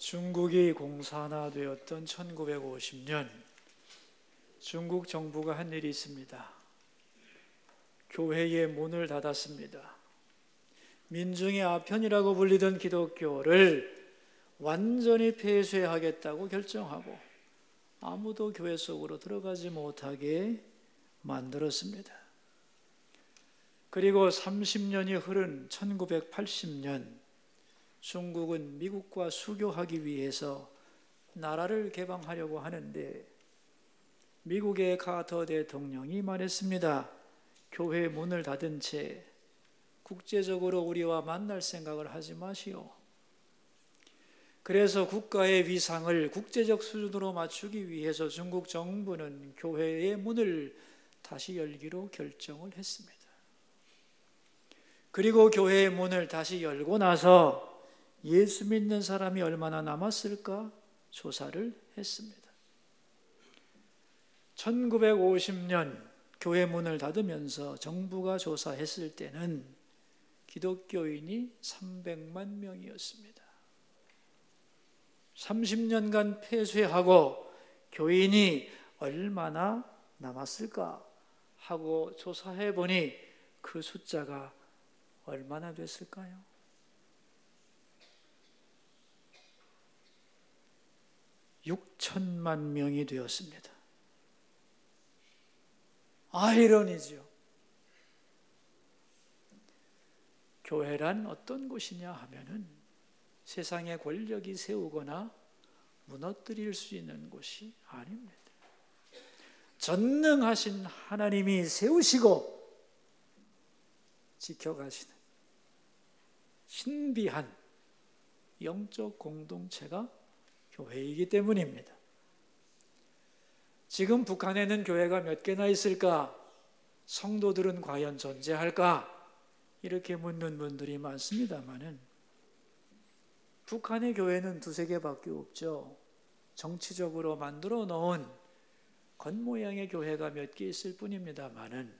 중국이 공산화되었던 1950년 중국 정부가 한 일이 있습니다. 교회의 문을 닫았습니다. 민중의 아편이라고 불리던 기독교를 완전히 폐쇄하겠다고 결정하고 아무도 교회 속으로 들어가지 못하게 만들었습니다. 그리고 30년이 흐른 1980년 중국은 미국과 수교하기 위해서 나라를 개방하려고 하는데 미국의 카터 대통령이 말했습니다. 교회 문을 닫은 채 국제적으로 우리와 만날 생각을 하지 마시오. 그래서 국가의 위상을 국제적 수준으로 맞추기 위해서 중국 정부는 교회의 문을 다시 열기로 결정을 했습니다. 그리고 교회의 문을 다시 열고 나서 예수 믿는 사람이 얼마나 남았을까 조사를 했습니다. 1950년 교회 문을 닫으면서 정부가 조사했을 때는 기독교인이 300만 명이었습니다. 30년간 폐쇄하고 교인이 얼마나 남았을까 하고 조사해 보니 그 숫자가 얼마나 됐을까요? 6천만 명이 되었습니다. 아이러니죠. 교회란 어떤 곳이냐 하면은 세상의 권력이 세우거나 무너뜨릴 수 있는 곳이 아닙니다. 전능하신 하나님이 세우시고 지켜가시는 신비한 영적 공동체가 교회이기 때문입니다. 지금 북한에는 교회가 몇 개나 있을까? 성도들은 과연 존재할까? 이렇게 묻는 분들이 많습니다만은 북한의 교회는 두세 개밖에 없죠. 정치적으로 만들어 놓은 겉모양의 교회가 몇 개 있을 뿐입니다만은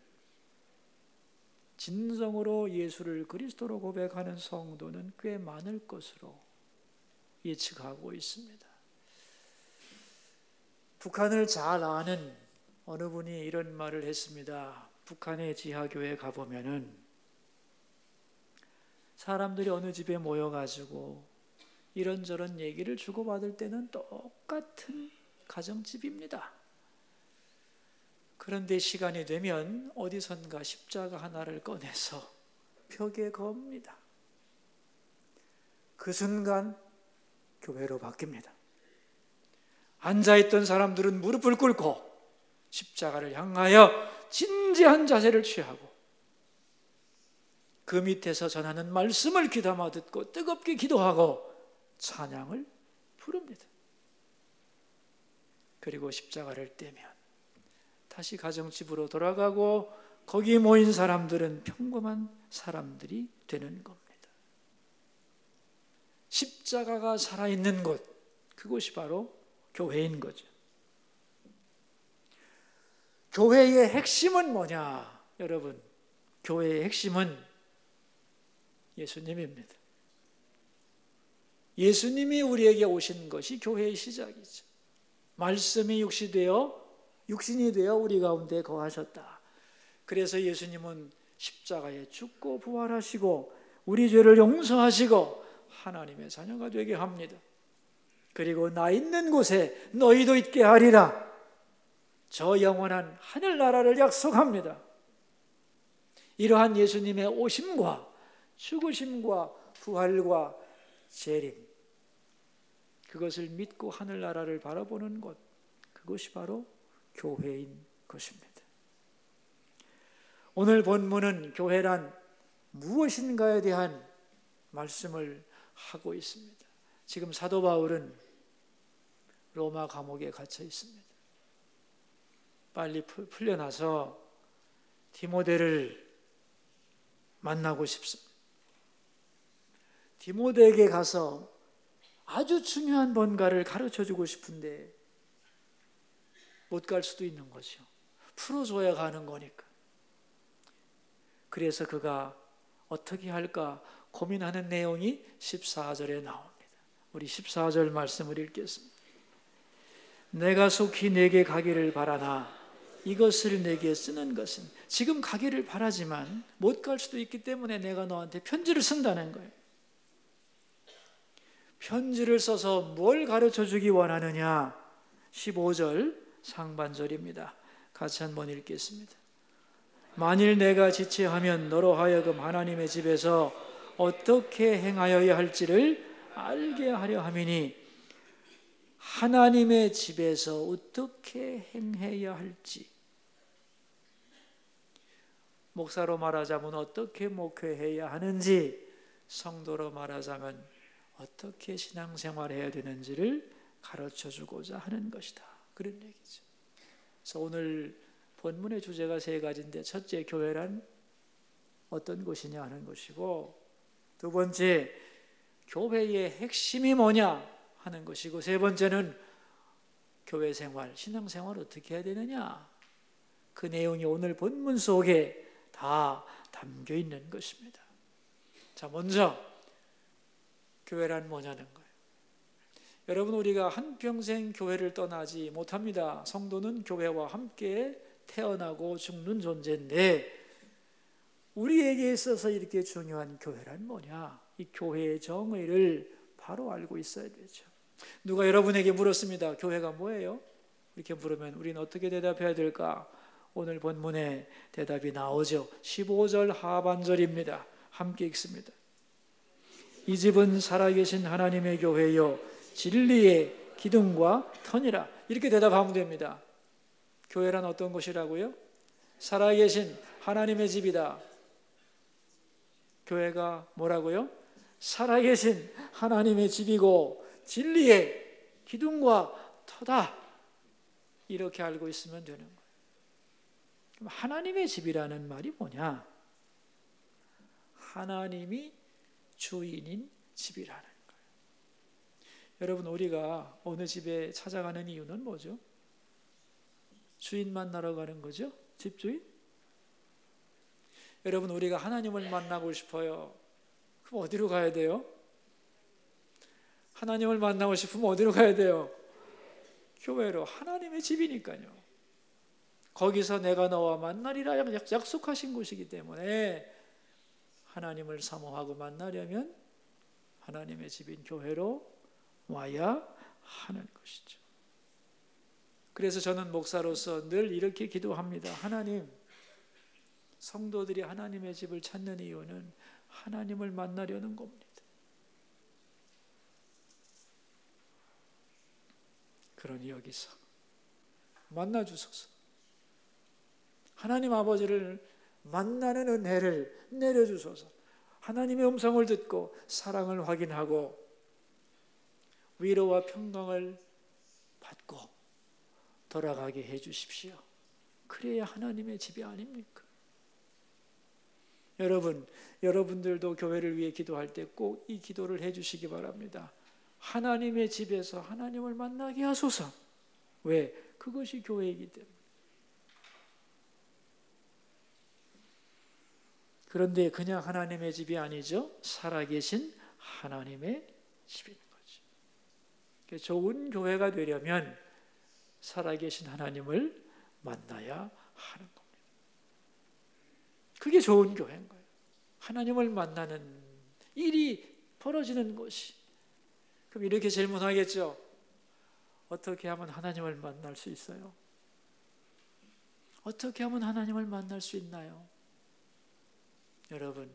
진정으로 예수를 그리스도로 고백하는 성도는 꽤 많을 것으로 예측하고 있습니다. 북한을 잘 아는 어느 분이 이런 말을 했습니다. 북한의 지하교회 가보면은 사람들이 어느 집에 모여가지고 이런저런 얘기를 주고받을 때는 똑같은 가정집입니다. 그런데 시간이 되면 어디선가 십자가 하나를 꺼내서 벽에 겁니다. 그 순간 교회로 바뀝니다. 앉아있던 사람들은 무릎을 꿇고 십자가를 향하여 진지한 자세를 취하고 그 밑에서 전하는 말씀을 귀담아 듣고 뜨겁게 기도하고 찬양을 부릅니다. 그리고 십자가를 떼면 다시 가정집으로 돌아가고 거기 모인 사람들은 평범한 사람들이 되는 겁니다. 십자가가 살아있는 곳, 그곳이 바로 교회인 거죠. 교회의 핵심은 뭐냐? 여러분, 교회의 핵심은 예수님입니다. 예수님이 우리에게 오신 것이 교회의 시작이죠. 말씀이 육신이 되어 우리 가운데 거하셨다. 그래서 예수님은 십자가에 죽고 부활하시고 우리 죄를 용서하시고 하나님의 자녀가 되게 합니다. 그리고 나 있는 곳에 너희도 있게 하리라. 저 영원한 하늘나라를 약속합니다. 이러한 예수님의 오심과 죽으심과 부활과 재림, 그것을 믿고 하늘나라를 바라보는 곳, 그것이 바로 교회인 것입니다. 오늘 본문은 교회란 무엇인가에 대한 말씀을 하고 있습니다. 지금 사도 바울은 로마 감옥에 갇혀 있습니다. 빨리 풀려나서 디모데를 만나고 싶습니다. 디모데에게 가서 아주 중요한 뭔가를 가르쳐주고 싶은데 못 갈 수도 있는 거죠. 풀어줘야 가는 거니까. 그래서 그가 어떻게 할까 고민하는 내용이 14절에 나옵니다. 우리 14절 말씀을 읽겠습니다. 내가 속히 내게 가기를 바라나 이것을 내게 쓰는 것은, 지금 가기를 바라지만 못 갈 수도 있기 때문에 내가 너한테 편지를 쓴다는 거예요. 편지를 써서 뭘 가르쳐 주기 원하느냐? 15절 상반절입니다. 같이 한번 읽겠습니다. 만일 내가 지체하면 너로 하여금 하나님의 집에서 어떻게 행하여야 할지를 알게 하려 함이니, 하나님의 집에서 어떻게 행해야 할지, 목사로 말하자면 어떻게 목회해야 하는지, 성도로 말하자면 어떻게 신앙생활해야 되는지를 가르쳐주고자 하는 것이다, 그런 얘기죠. 그래서 오늘 본문의 주제가 세 가지인데, 첫째, 교회란 어떤 곳이냐 하는 것이고, 두 번째, 교회의 핵심이 뭐냐 하는 것이고, 세 번째는 교회 생활, 신앙생활 어떻게 해야 되느냐, 그 내용이 오늘 본문 속에 다 담겨 있는 것입니다. 자, 먼저 교회란 뭐냐는 거예요. 여러분, 우리가 한평생 교회를 떠나지 못합니다. 성도는 교회와 함께 태어나고 죽는 존재인데, 우리에게 있어서 이렇게 중요한 교회란 뭐냐? 이 교회의 정의를 바로 알고 있어야 되죠. 누가 여러분에게 물었습니다. 교회가 뭐예요? 이렇게 물으면 우리는 어떻게 대답해야 될까? 오늘 본문에 대답이 나오죠. 15절 하반절입니다. 함께 읽습니다. 이 집은 살아계신 하나님의 교회요 진리의 기둥과 터니라. 이렇게 대답하면 됩니다. 교회란 어떤 곳이라고요? 살아계신 하나님의 집이다. 교회가 뭐라고요? 살아계신 하나님의 집이고 진리의 기둥과 터다. 이렇게 알고 있으면 되는 거예요. 그럼 하나님의 집이라는 말이 뭐냐? 하나님이 주인인 집이라는 거예요. 여러분, 우리가 어느 집에 찾아가는 이유는 뭐죠? 주인 만나러 가는 거죠? 집주인? 여러분, 우리가 하나님을 만나고 싶어요. 그럼 어디로 가야 돼요? 하나님을 만나고 싶으면 어디로 가야 돼요? 교회로. 하나님의 집이니까요. 거기서 내가 너와 만나리라 약속하신 곳이기 때문에 하나님을 사모하고 만나려면 하나님의 집인 교회로 와야 하는 것이죠. 그래서 저는 목사로서 늘 이렇게 기도합니다. 하나님, 성도들이 하나님의 집을 찾는 이유는 하나님을 만나려는 겁니다. 그러니 여기서 만나주소서. 하나님 아버지를 만나는 은혜를 내려주소서. 하나님의 음성을 듣고 사랑을 확인하고 위로와 평강을 받고 돌아가게 해주십시오. 그래야 하나님의 집이 아닙니까? 여러분들도 교회를 위해 기도할 때 꼭 이 기도를 해주시기 바랍니다. 하나님의 집에서 하나님을 만나게 하소서. 왜? 그것이 교회이기 때문에. 그런데 그냥 하나님의 집이 아니죠. 살아계신 하나님의 집인 거죠. 좋은 교회가 되려면 살아계신 하나님을 만나야 하는 겁니다. 그게 좋은 교회인 거예요. 하나님을 만나는 일이 벌어지는 것이. 그럼 이렇게 질문하겠죠. 어떻게 하면 하나님을 만날 수 있어요? 어떻게 하면 하나님을 만날 수 있나요? 여러분,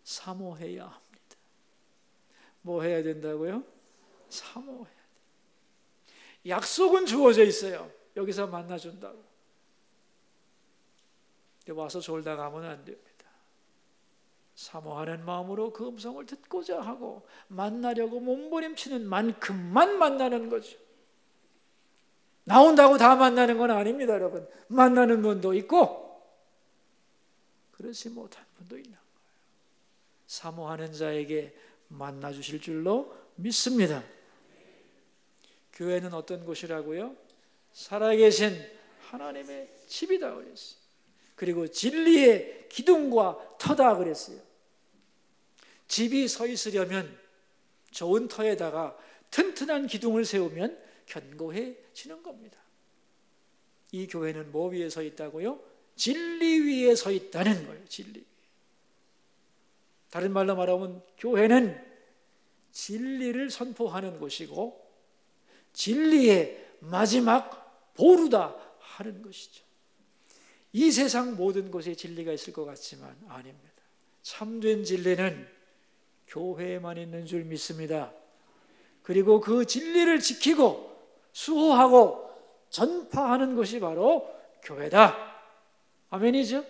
사모해야 합니다. 뭐 해야 된다고요? 사모해야 돼요. 약속은 주어져 있어요. 여기서 만나준다고. 근데 와서 졸다 가면 안 됩니다. 사모하는 마음으로 그 음성을 듣고자 하고 만나려고 몸부림치는 만큼만 만나는 거죠. 나온다고 다 만나는 건 아닙니다, 여러분. 만나는 분도 있고 그렇지 못한 분도 있는 거예요. 사모하는 자에게 만나주실 줄로 믿습니다. 교회는 어떤 곳이라고요? 살아계신 하나님의 집이다 그랬어요. 그리고 진리의 기둥과 터다 그랬어요. 집이 서 있으려면 좋은 터에다가 튼튼한 기둥을 세우면 견고해지는 겁니다. 이 교회는 뭐 위에 서 있다고요? 진리 위에 서 있다는 거예요. 진리. 다른 말로 말하면 교회는 진리를 선포하는 곳이고 진리의 마지막 보루다 하는 것이죠. 이 세상 모든 곳에 진리가 있을 것 같지만 아닙니다. 참된 진리는 교회에만 있는 줄 믿습니다. 그리고 그 진리를 지키고 수호하고 전파하는 것이 바로 교회다. 아멘이죠?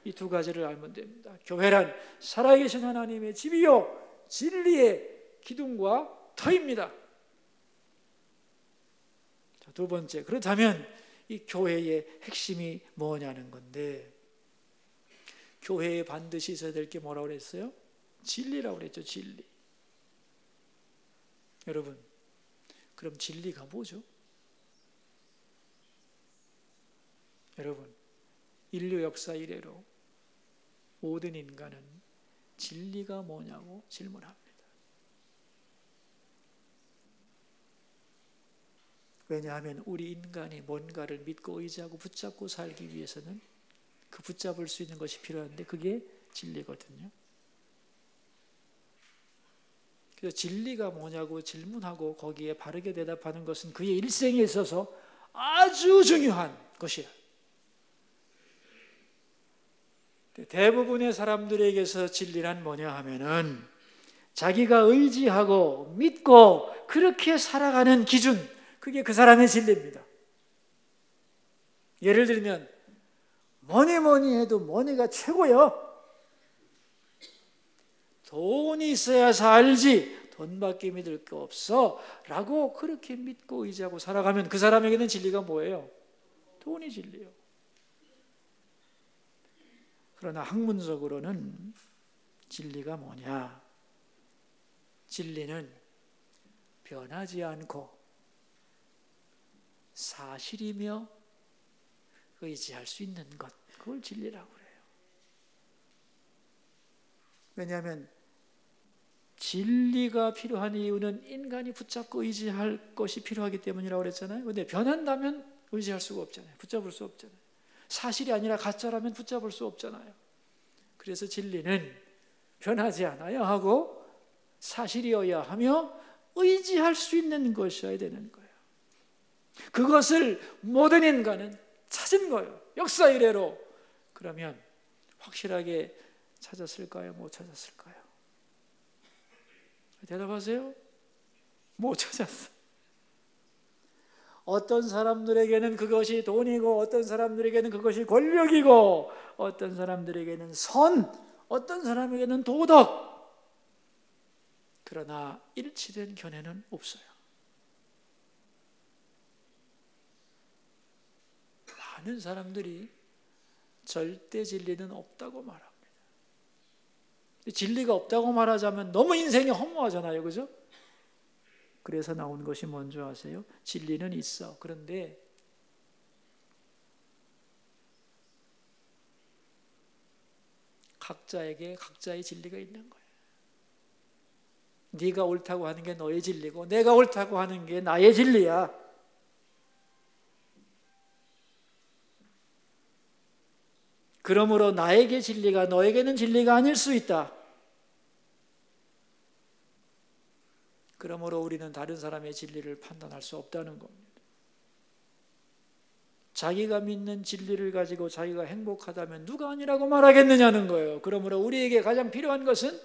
이 두 가지를 알면 됩니다. 교회란 살아계신 하나님의 집이요 진리의 기둥과 터입니다. 자, 두 번째, 그렇다면 이 교회의 핵심이 뭐냐는 건데, 교회에 반드시 있어야 될 게 뭐라고 그랬어요? 진리라고 그랬죠. 진리. 여러분, 그럼 진리가 뭐죠? 여러분, 인류 역사 이래로 모든 인간은 진리가 뭐냐고 질문합니다. 왜냐하면 우리 인간이 뭔가를 믿고 의지하고 붙잡고 살기 위해서는 그 붙잡을 수 있는 것이 필요한데 그게 진리거든요. 그래서 진리가 뭐냐고 질문하고 거기에 바르게 대답하는 것은 그의 일생에 있어서 아주 중요한 것이에요. 대부분의 사람들에게서 진리란 뭐냐 하면은 자기가 의지하고 믿고 그렇게 살아가는 기준, 그게 그 사람의 진리입니다. 예를 들면 뭐니 해도 뭐니가 최고요. 돈이 있어야 살지 돈밖에 믿을 거 없어 라고 그렇게 믿고 의지하고 살아가면 그 사람에게는 진리가 뭐예요? 돈이 진리예요. 그러나 학문적으로는 진리가 뭐냐? 진리는 변하지 않고 사실이며 의지할 수 있는 것, 그걸 진리라고 그래요. 왜냐하면 진리가 필요한 이유는 인간이 붙잡고 의지할 것이 필요하기 때문이라고 그랬잖아요. 그런데 변한다면 의지할 수가 없잖아요. 붙잡을 수 없잖아요. 사실이 아니라 가짜라면 붙잡을 수 없잖아요. 그래서 진리는 변하지 않아야 하고 사실이어야 하며 의지할 수 있는 것이어야 되는 거예요. 그것을 모든 인간은 찾은 거예요. 역사 이래로. 그러면 확실하게 찾았을까요? 못 찾았을까요? 대답하세요. 못 찾았어. 어떤 사람들에게는 그것이 돈이고 어떤 사람들에게는 그것이 권력이고 어떤 사람들에게는 선, 어떤 사람에게는 도덕. 그러나 일치된 견해는 없어요. 많은 사람들이 절대 진리는 없다고 말합니다. 진리가 없다고 말하자면 너무 인생이 허무하잖아요. 그죠? 그래서 나온 것이 뭔지 아세요? 진리는 있어. 그런데 각자에게 각자의 진리가 있는 거예요. 네가 옳다고 하는 게 너의 진리고 내가 옳다고 하는 게 나의 진리야. 그러므로 나에게 진리가 너에게는 진리가 아닐 수 있다. 그러므로 우리는 다른 사람의 진리를 판단할 수 없다는 겁니다. 자기가 믿는 진리를 가지고 자기가 행복하다면 누가 아니라고 말하겠느냐는 거예요. 그러므로 우리에게 가장 필요한 것은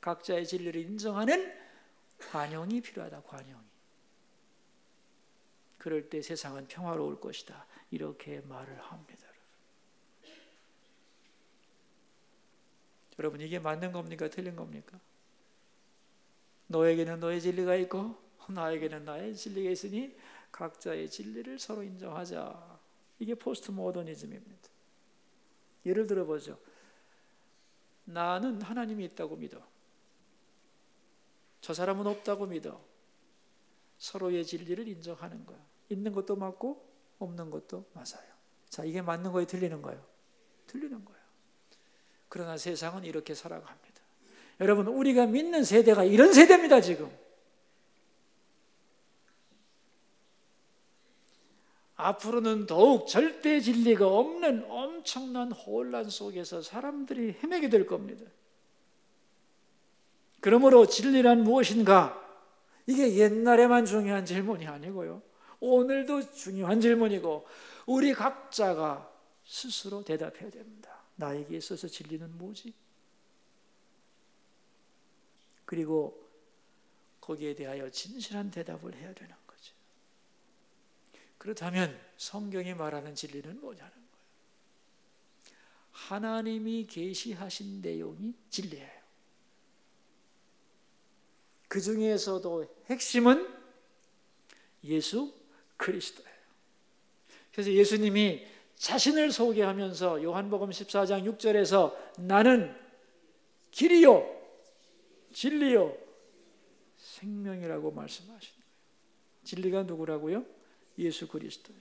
각자의 진리를 인정하는 관용이 필요하다. 관용이. 그럴 때 세상은 평화로울 것이다. 이렇게 말을 합니다. 여러분, 이게 맞는 겁니까? 틀린 겁니까? 너에게는 너의 진리가 있고 나에게는 나의 진리가 있으니 각자의 진리를 서로 인정하자. 이게 포스트 모더니즘입니다. 예를 들어보죠. 나는 하나님이 있다고 믿어. 저 사람은 없다고 믿어. 서로의 진리를 인정하는 거야. 있는 것도 맞고 없는 것도 맞아요. 자, 이게 맞는 거예요? 틀리는 거예요? 틀리는 거예요. 그러나 세상은 이렇게 살아갑니다. 여러분, 우리가 믿는 세대가 이런 세대입니다. 지금 앞으로는 더욱 절대 진리가 없는 엄청난 혼란 속에서 사람들이 헤매게 될 겁니다. 그러므로 진리란 무엇인가? 이게 옛날에만 중요한 질문이 아니고요, 오늘도 중요한 질문이고, 우리 각자가 스스로 대답해야 됩니다. 나에게 있어서 진리는 뭐지? 그리고 거기에 대하여 진실한 대답을 해야 되는 거죠. 그렇다면 성경이 말하는 진리는 뭐냐는 거예요. 하나님이 계시하신 내용이 진리예요. 그 중에서도 핵심은 예수 그리스도예요. 그래서 예수님이 자신을 소개하면서 요한복음 14장 6절에서 나는 길이요 진리요 생명이라고 말씀하신 거예요. 진리가 누구라고요? 예수 그리스도예요.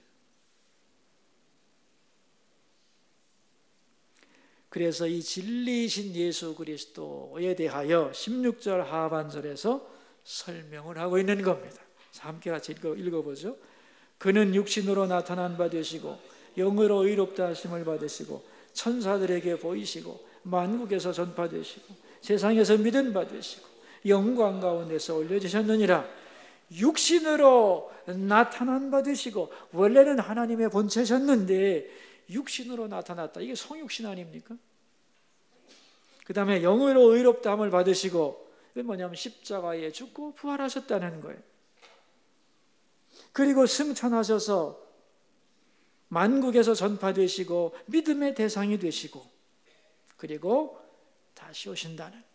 그래서 이 진리이신 예수 그리스도에 대하여 16절 하반절에서 설명을 하고 있는 겁니다. 함께 같이 읽어보죠. 그는 육신으로 나타난 바 되시고 영으로 의롭다 하심을 받으시고 천사들에게 보이시고 만국에서 전파되시고 세상에서 믿음 받으시고 영광 가운데서 올려주셨느니라. 육신으로 나타난 바 되시고, 원래는 하나님의 본체셨는데 육신으로 나타났다. 이게 성육신 아닙니까? 그 다음에 영으로 의롭다함을 받으시고, 이게 뭐냐면 십자가에 죽고 부활하셨다는 거예요. 그리고 승천하셔서 만국에서 전파되시고 믿음의 대상이 되시고, 그리고 다시 오신다는 거예요.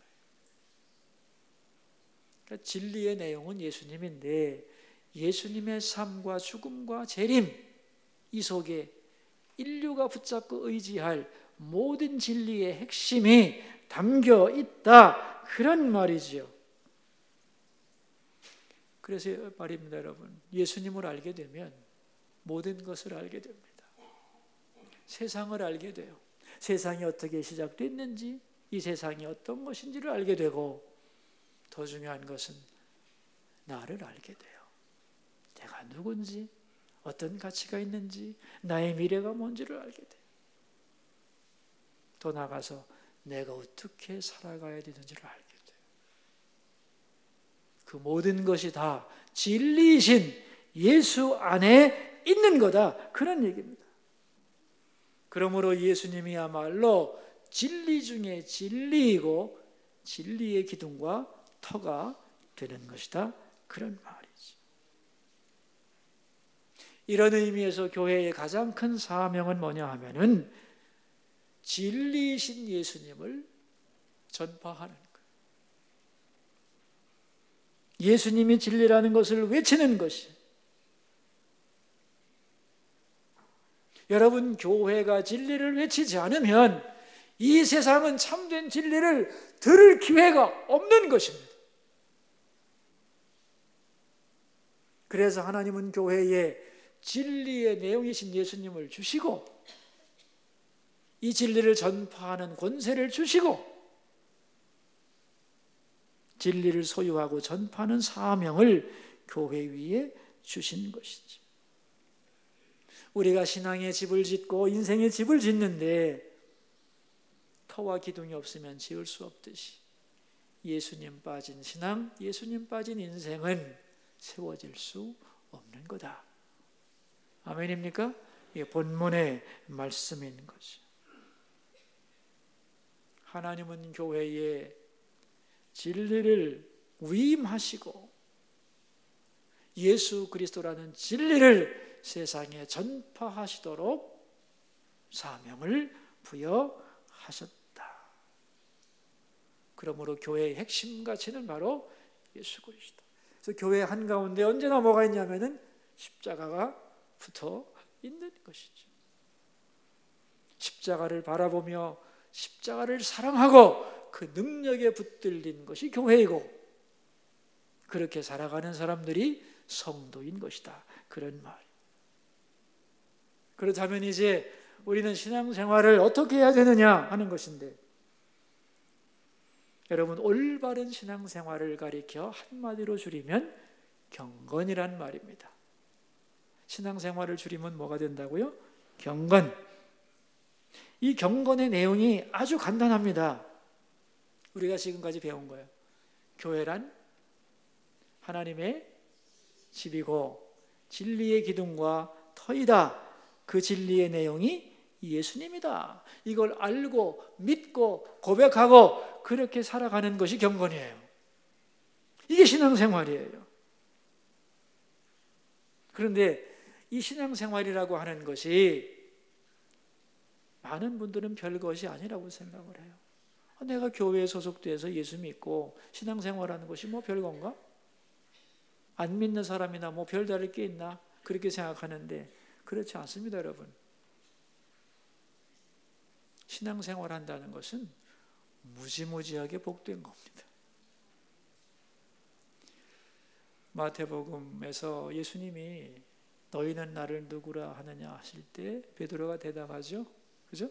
그러니까 진리의 내용은 예수님인데, 예수님의 삶과 죽음과 재림, 이 속에 인류가 붙잡고 의지할 모든 진리의 핵심이 담겨 있다, 그런 말이지요. 그래서 말입니다, 여러분. 예수님을 알게 되면 모든 것을 알게 됩니다. 세상을 알게 돼요. 세상이 어떻게 시작됐는지, 이 세상이 어떤 것인지를 알게 되고, 더 중요한 것은 나를 알게 돼요. 내가 누군지, 어떤 가치가 있는지, 나의 미래가 뭔지를 알게 돼요. 더 나아가서 내가 어떻게 살아가야 되는지를 알게 돼요. 그 모든 것이 다 진리이신 예수 안에 있는 거다, 그런 얘기입니다. 그러므로 예수님이야말로 진리 중에 진리이고 진리의 기둥과 터가 되는 것이다, 그런 말이지. 이런 의미에서 교회의 가장 큰 사명은 뭐냐 하면은 진리이신 예수님을 전파하는 거예요. 예수님이 진리라는 것을 외치는 것이. 여러분, 교회가 진리를 외치지 않으면 이 세상은 참된 진리를 들을 기회가 없는 것입니다. 그래서 하나님은 교회에 진리의 내용이신 예수님을 주시고, 이 진리를 전파하는 권세를 주시고, 진리를 소유하고 전파하는 사명을 교회 위에 주신 것이죠. 우리가 신앙의 집을 짓고 인생의 집을 짓는데 터와 기둥이 없으면 지을 수 없듯이, 예수님 빠진 신앙, 예수님 빠진 인생은 세워질 수 없는 거다. 아멘입니까? 이게 본문의 말씀인 거죠. 하나님은 교회에 진리를 위임하시고 예수 그리스도라는 진리를 세상에 전파하시도록 사명을 부여하셨다. 그러므로 교회의 핵심 가치는 바로 예수 그리스도. 그래서 교회 한가운데 언제나 뭐가 있냐면은 십자가가 붙어 있는 것이죠. 십자가를 바라보며 십자가를 사랑하고 그 능력에 붙들린 것이 교회이고, 그렇게 살아가는 사람들이 성도인 것이다, 그런 말. 그렇다면 이제 우리는 신앙생활을 어떻게 해야 되느냐 하는 것인데, 여러분, 올바른 신앙생활을 가리켜 한마디로 줄이면 경건이란 말입니다. 신앙생활을 줄이면 뭐가 된다고요? 경건. 이 경건의 내용이 아주 간단합니다. 우리가 지금까지 배운 거예요. 교회란 하나님의 집이고 진리의 기둥과 터이다. 그 진리의 내용이 예수님이다. 이걸 알고 믿고 고백하고 그렇게 살아가는 것이 경건이에요. 이게 신앙생활이에요. 그런데 이 신앙생활이라고 하는 것이 많은 분들은 별것이 아니라고 생각을 해요. 내가 교회에 소속돼서 예수 믿고 신앙생활하는 것이 뭐 별건가? 안 믿는 사람이나 뭐 별다를 게 있나? 그렇게 생각하는데 그렇지 않습니다, 여러분. 신앙생활한다는 것은 무지무지하게 복된 겁니다. 마태복음에서 예수님이 너희는 나를 누구라 하느냐 하실 때 베드로가 대답하죠. 그죠?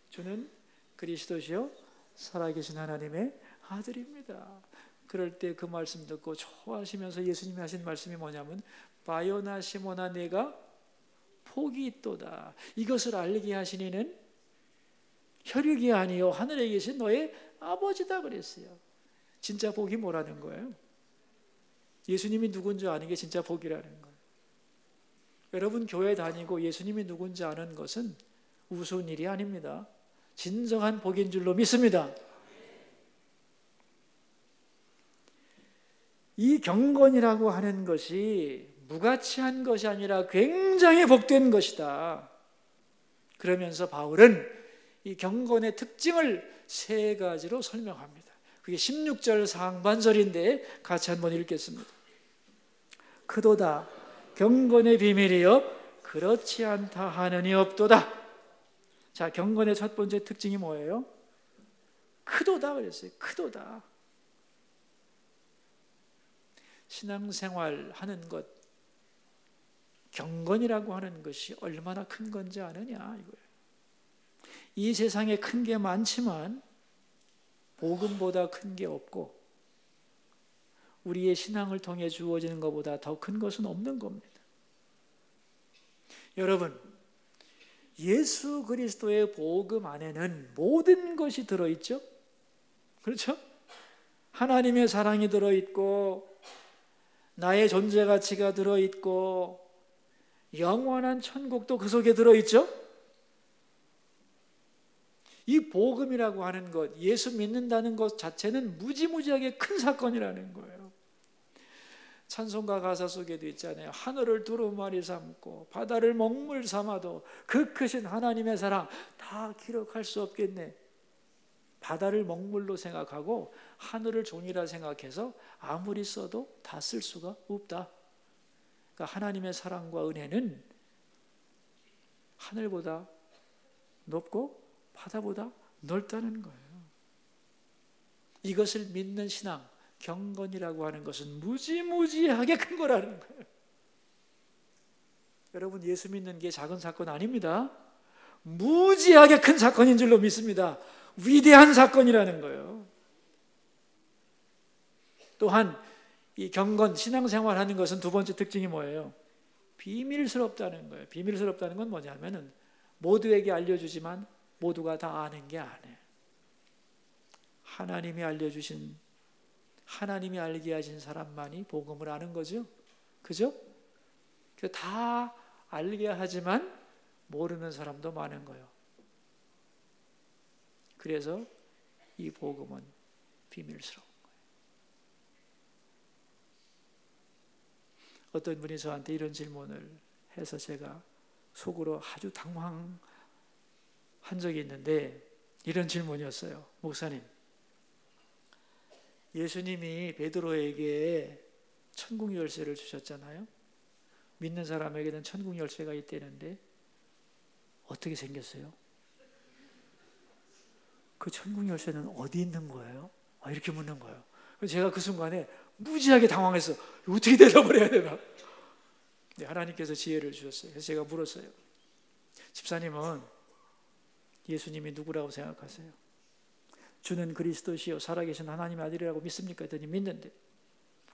주는 그리스도시요 살아계신 하나님의 아들입니다. 그럴 때 그 말씀 듣고 좋아하시면서 예수님이 하신 말씀이 뭐냐면 바요나 시모나 네가 복이 있도다. 이것을 알게 하신 이는 혈육이 아니요 하늘에 계신 너의 아버지다 그랬어요. 진짜 복이 뭐라는 거예요? 예수님이 누군지 아는 게 진짜 복이라는 거예요. 여러분, 교회 다니고 예수님이 누군지 아는 것은 우스운 일이 아닙니다. 진정한 복인 줄로 믿습니다. 이 경건이라고 하는 것이 무가치한 것이 아니라 굉장히 복된 것이다. 그러면서 바울은 이 경건의 특징을 세 가지로 설명합니다. 그게 16절 상반절인데 같이 한번 읽겠습니다. 크도다 경건의 비밀이여 그렇지 않다 하느니 없도다. 자, 경건의 첫 번째 특징이 뭐예요? 크도다 그랬어요. 크도다. 신앙생활 하는 것, 경건이라고 하는 것이 얼마나 큰 건지 아느냐 이거예요. 이 세상에 큰 게 많지만 복음보다 큰 게 없고 우리의 신앙을 통해 주어지는 것보다 더 큰 것은 없는 겁니다. 여러분, 예수 그리스도의 복음 안에는 모든 것이 들어있죠? 그렇죠? 하나님의 사랑이 들어있고 나의 존재 가치가 들어있고 영원한 천국도 그 속에 들어있죠? 이 복음이라고 하는 것, 예수 믿는다는 것 자체는 무지무지하게 큰 사건이라는 거예요. 찬송가 가사 속에도 있잖아요. 하늘을 두루마리 삼고 바다를 먹물 삼아도 그 크신 하나님의 사랑 다 기록할 수 없겠네. 바다를 먹물로 생각하고 하늘을 종이라 생각해서 아무리 써도 다 쓸 수가 없다. 그러니까 하나님의 사랑과 은혜는 하늘보다 높고 바다보다 넓다는 거예요. 이것을 믿는 신앙, 경건이라고 하는 것은 무지무지하게 큰 거라는 거예요. 여러분, 예수 믿는 게 작은 사건 아닙니다. 무지하게 큰 사건인 줄로 믿습니다. 위대한 사건이라는 거예요. 또한 이 경건, 신앙생활 하는 것은 두 번째 특징이 뭐예요? 비밀스럽다는 거예요. 비밀스럽다는 건 뭐냐면은 모두에게 알려주지만 모두가 다 아는 게 아니에요. 하나님이 알려주신, 하나님이 알게 하신 사람만이 복음을 아는 거죠. 그죠? 다 알게 하지만 모르는 사람도 많은 거예요. 그래서 이 복음은 비밀스러운 거예요. 어떤 분이 저한테 이런 질문을 해서 제가 속으로 아주 당황한 적이 있는데 이런 질문이었어요. 목사님, 예수님이 베드로에게 천국 열쇠를 주셨잖아요. 믿는 사람에게는 천국 열쇠가 있다는데 어떻게 생겼어요? 그 천국 열쇠는 어디 있는 거예요? 이렇게 묻는 거예요. 그래서 제가 그 순간에 무지하게 당황해서 어떻게 대답을 해야 되나? 네, 하나님께서 지혜를 주셨어요. 그래서 제가 물었어요. 집사님은 예수님이 누구라고 생각하세요? 주는 그리스도시요 살아계신 하나님의 아들이라고 믿습니까? 했더니 믿는데.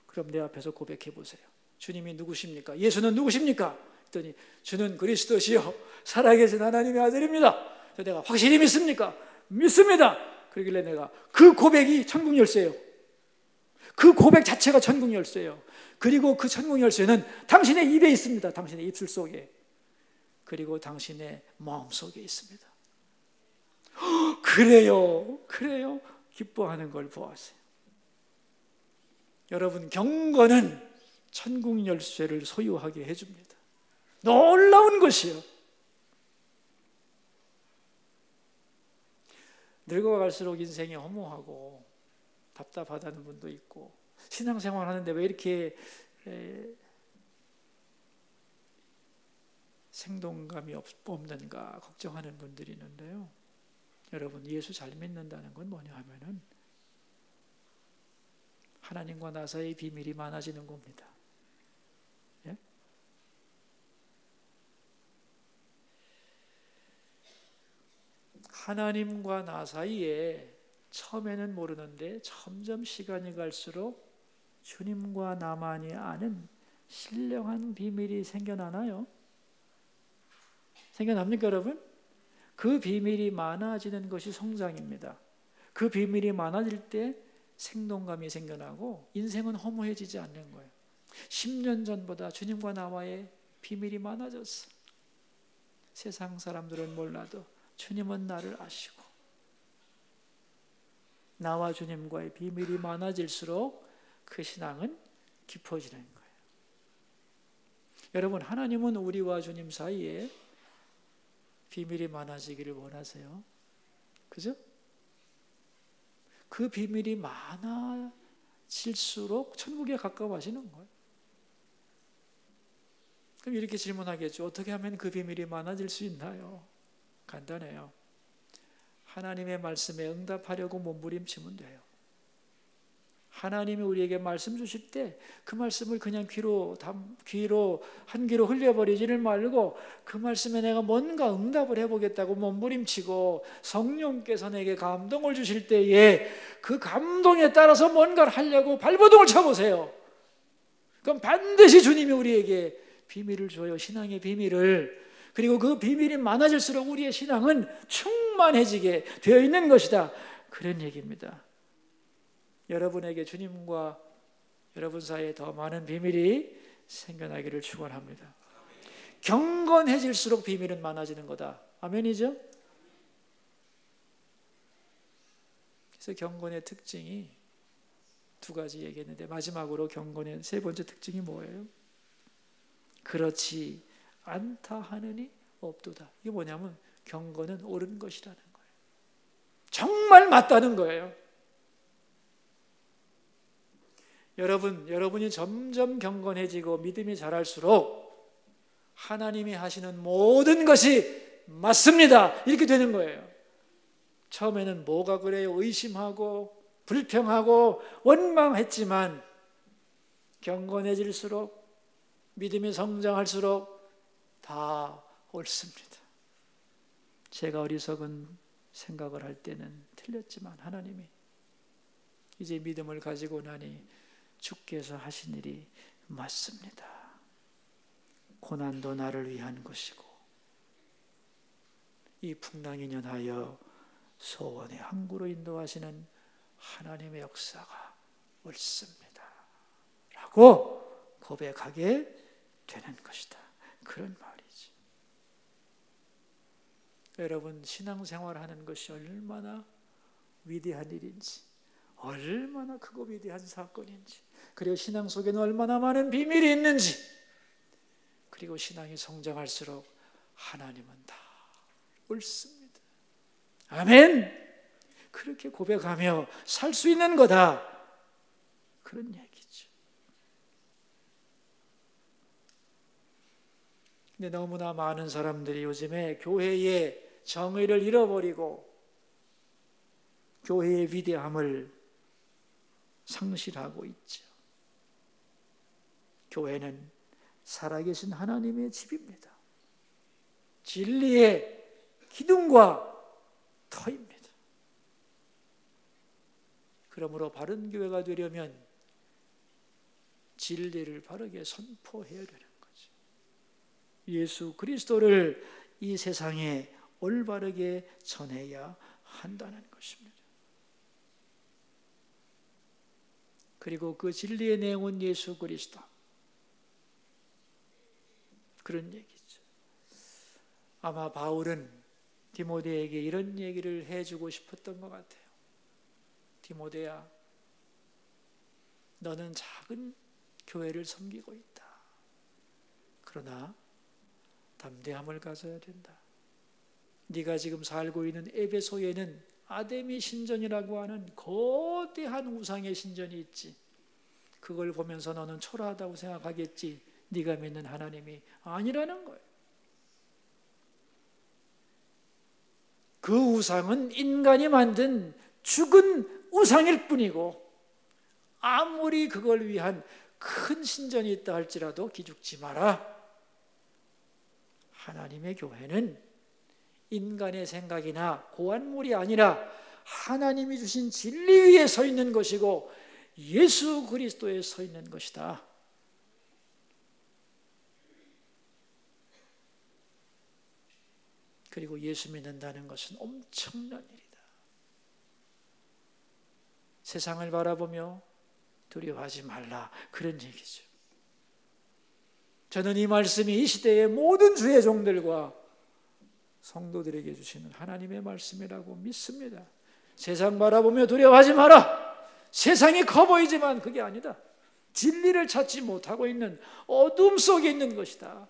그럼 내 앞에서 고백해 보세요. 주님이 누구십니까? 예수는 누구십니까? 했더니 주는 그리스도시요 살아계신 하나님의 아들입니다. 내가 확실히 믿습니까? 믿습니다. 그러길래 내가 그 고백이 천국 열쇠예요. 그 고백 자체가 천국 열쇠예요. 그리고 그 천국 열쇠는 당신의 입에 있습니다. 당신의 입술 속에. 그리고 당신의 마음 속에 있습니다. 그래요. 기뻐하는 걸 보았어요. 여러분, 경건은 천국 열쇠를 소유하게 해줍니다. 놀라운 것이요. 늙어갈수록 인생이 허무하고 답답하다는 분도 있고, 신앙생활 하는데 왜 이렇게 생동감이 없는가 걱정하는 분들이 있는데요. 여러분, 예수 잘 믿는다는 건 뭐냐 하면은 하나님과 나 사이의 비밀이 많아지는 겁니다. 예? 하나님과 나 사이에 처음에는 모르는데 점점 시간이 갈수록 주님과 나만이 아는 신령한 비밀이 생겨나나요? 생겨납니까, 여러분? 그 비밀이 많아지는 것이 성장입니다. 그 비밀이 많아질 때 생동감이 생겨나고 인생은 허무해지지 않는 거예요. 10년 전보다 주님과 나와의 비밀이 많아졌어. 세상 사람들은 몰라도 주님은 나를 아시고, 나와 주님과의 비밀이 많아질수록 그 신앙은 깊어지는 거예요. 여러분, 하나님은 우리와 주님 사이에 비밀이 많아지기를 원하세요. 그죠? 그 비밀이 많아질수록 천국에 가까워지는 거예요. 그럼 이렇게 질문하겠죠. 어떻게 하면 그 비밀이 많아질 수 있나요? 간단해요. 하나님의 말씀에 응답하려고 몸부림치면 돼요. 하나님이 우리에게 말씀 주실 때 그 말씀을 그냥 한 귀로 흘려버리지를 말고 그 말씀에 내가 뭔가 응답을 해보겠다고 몸부림치고, 성령께서 내게 감동을 주실 때에 그 감동에 따라서 뭔가를 하려고 발버둥을 쳐보세요. 그럼 반드시 주님이 우리에게 비밀을 줘요. 신앙의 비밀을. 그리고 그 비밀이 많아질수록 우리의 신앙은 충만해지게 되어 있는 것이다. 그런 얘기입니다. 여러분에게 주님과 여러분 사이에 더 많은 비밀이 생겨나기를 축원합니다. 경건해질수록 비밀은 많아지는 거다. 아멘이죠? 그래서 경건의 특징이 두 가지 얘기했는데, 마지막으로 경건의 세 번째 특징이 뭐예요? 그렇지 않다 하느니 없도다. 이게 뭐냐면 경건은 옳은 것이라는 거예요. 정말 맞다는 거예요. 여러분이 점점 경건해지고 믿음이 자랄수록 하나님이 하시는 모든 것이 맞습니다. 이렇게 되는 거예요. 처음에는 뭐가 그래요? 의심하고 불평하고 원망했지만 경건해질수록, 믿음이 성장할수록 다 옳습니다. 제가 어리석은 생각을 할 때는 틀렸지만 하나님이 이제 믿음을 가지고 나니 주께서 하신 일이 맞습니다. 고난도 나를 위한 것이고 이 풍랑인연하여 소원의 항구로 인도하시는 하나님의 역사가 옳습니다 라고 고백하게 되는 것이다. 그런 말이지. 여러분, 신앙생활하는 것이 얼마나 위대한 일인지, 얼마나 크고 위대한 사건인지, 그리고 신앙 속에는 얼마나 많은 비밀이 있는지, 그리고 신앙이 성장할수록 하나님은 다 옳습니다. 아멘. 그렇게 고백하며 살 수 있는 거다. 그런 얘기죠. 근데 너무나 많은 사람들이 요즘에 교회의 정의를 잃어버리고 교회의 위대함을 상실하고 있죠. 교회는 살아계신 하나님의 집입니다. 진리의 기둥과 터입니다. 그러므로 바른 교회가 되려면 진리를 바르게 선포해야 되는 거죠. 예수 그리스도를 이 세상에 올바르게 전해야 한다는 것입니다. 그리고 그 진리의 내용은 예수 그리스도. 그런 얘기죠. 아마 바울은 디모데에게 이런 얘기를 해주고 싶었던 것 같아요. 디모데야, 너는 작은 교회를 섬기고 있다. 그러나 담대함을 가져야 된다. 네가 지금 살고 있는 에베소에는 아데미 신전이라고 하는 거대한 우상의 신전이 있지. 그걸 보면서 너는 초라하다고 생각하겠지. 네가 믿는 하나님이 아니라는 거예요. 그 우상은 인간이 만든 죽은 우상일 뿐이고, 아무리 그걸 위한 큰 신전이 있다 할지라도 기죽지 마라. 하나님의 교회는 인간의 생각이나 고안물이 아니라 하나님이 주신 진리 위에 서 있는 것이고 예수 그리스도에 서 있는 것이다. 그리고 예수 믿는다는 것은 엄청난 일이다. 세상을 바라보며 두려워하지 말라, 그런 얘기죠. 저는 이 말씀이 이 시대의 모든 주의 종들과 성도들에게 주시는 하나님의 말씀이라고 믿습니다. 세상 바라보며 두려워하지 마라. 세상이 커 보이지만 그게 아니다. 진리를 찾지 못하고 있는 어둠 속에 있는 것이다.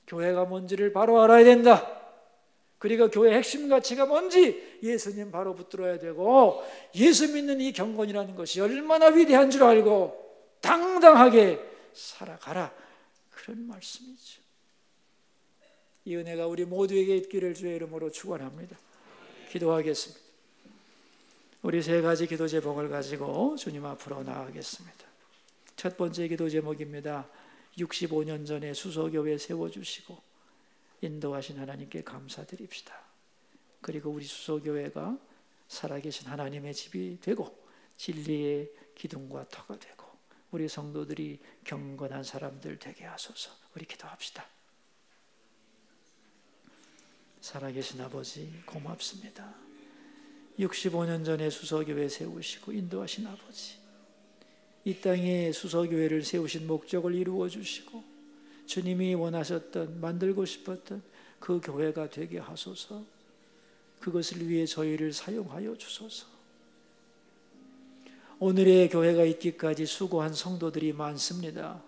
교회가 뭔지를 바로 알아야 된다. 그리고 교회의 핵심 가치가 뭔지 예수님 바로 붙들어야 되고, 예수 믿는 이 경건이라는 것이 얼마나 위대한 줄 알고 당당하게 살아가라, 그런 말씀이죠. 이 은혜가 우리 모두에게 있기를 주의 이름으로 축원합니다. 기도하겠습니다. 우리 세 가지 기도 제목을 가지고 주님 앞으로 나아가겠습니다. 첫 번째 기도 제목입니다. 65년 전에 수소교회 세워주시고 인도하신 하나님께 감사드립시다. 그리고 우리 수소교회가 살아계신 하나님의 집이 되고 진리의 기둥과 터가 되고 우리 성도들이 경건한 사람들 되게 하소서. 우리 기도합시다. 살아계신 아버지 고맙습니다. 65년 전에 수소교회 세우시고 인도하신 아버지, 이 땅에 수소교회를 세우신 목적을 이루어 주시고 주님이 원하셨던, 만들고 싶었던 그 교회가 되게 하소서. 그것을 위해 저희를 사용하여 주소서. 오늘의 교회가 있기까지 수고한 성도들이 많습니다.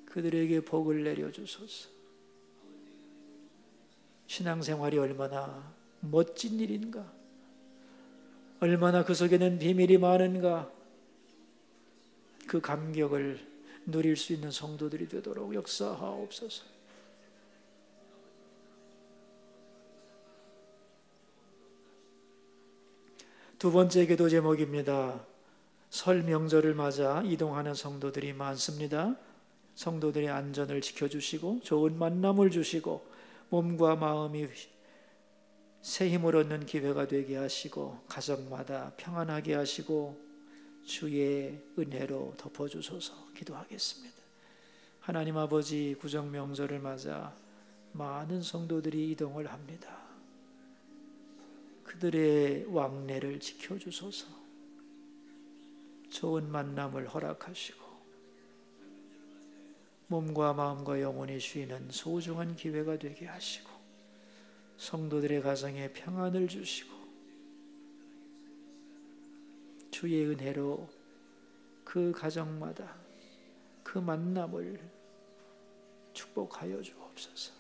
그들에게 복을 내려주소서. 신앙생활이 얼마나 멋진 일인가, 얼마나 그 속에는 비밀이 많은가, 그 감격을 누릴 수 있는 성도들이 되도록 역사하옵소서. 두 번째 기도 제목입니다. 설 명절을 맞아 이동하는 성도들이 많습니다. 성도들의 안전을 지켜주시고 좋은 만남을 주시고 몸과 마음이 새 힘을 얻는 기회가 되게 하시고 가정마다 평안하게 하시고 주의 은혜로 덮어주소서. 기도하겠습니다. 하나님 아버지, 구정 명절을 맞아 많은 성도들이 이동을 합니다. 그들의 왕래를 지켜주소서. 좋은 만남을 허락하시고 몸과 마음과 영혼이 쉬는 소중한 기회가 되게 하시고 성도들의 가정에 평안을 주시고 주의 은혜로 그 가정마다 그 만남을 축복하여 주옵소서.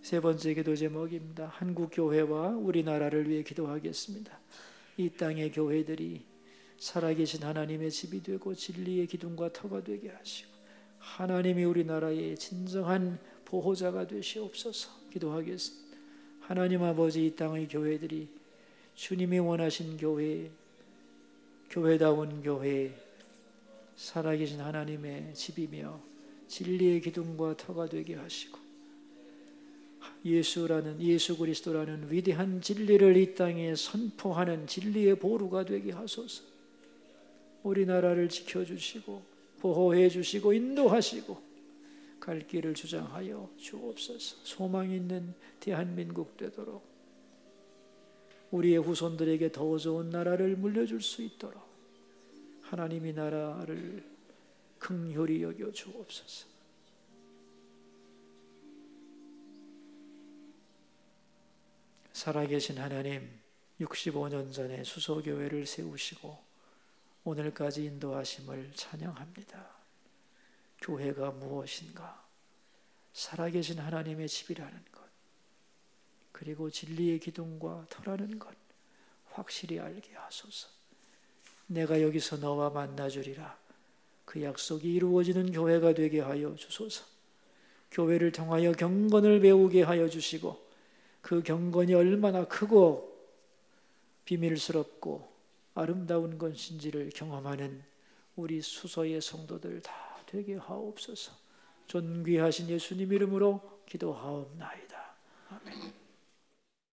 세 번째 기도 제목입니다. 한국교회와 우리나라를 위해 기도하겠습니다. 이 땅의 교회들이 살아계신 하나님의 집이 되고 진리의 기둥과 터가 되게 하시고 하나님이 우리나라의 진정한 보호자가 되시옵소서. 기도하겠습니다. 하나님 아버지, 이 땅의 교회들이 주님이 원하신 교회, 교회다운 교회, 살아계신 하나님의 집이며 진리의 기둥과 터가 되게 하시고 예수 그리스도라는 위대한 진리를 이 땅에 선포하는 진리의 보루가 되게 하소서. 우리나라를 지켜주시고 보호해 주시고 인도하시고 갈 길을 주장하여 주옵소서. 소망 있는 대한민국 되도록, 우리의 후손들에게 더 좋은 나라를 물려줄 수 있도록 하나님이 나라를 긍휼히 여겨 주옵소서. 살아계신 하나님, 65년 전에 수소교회를 세우시고 오늘까지 인도하심을 찬양합니다. 교회가 무엇인가? 살아계신 하나님의 집이라는 것, 그리고 진리의 기둥과 터라는 것 확실히 알게 하소서. 내가 여기서 너와 만나주리라, 그 약속이 이루어지는 교회가 되게 하여 주소서. 교회를 통하여 경건을 배우게 하여 주시고, 그 경건이 얼마나 크고 비밀스럽고 아름다운 것인지를 경험하는 우리 수서의 성도들 다 되게 하옵소서. 존귀하신 예수님 이름으로 기도하옵나이다. 아멘.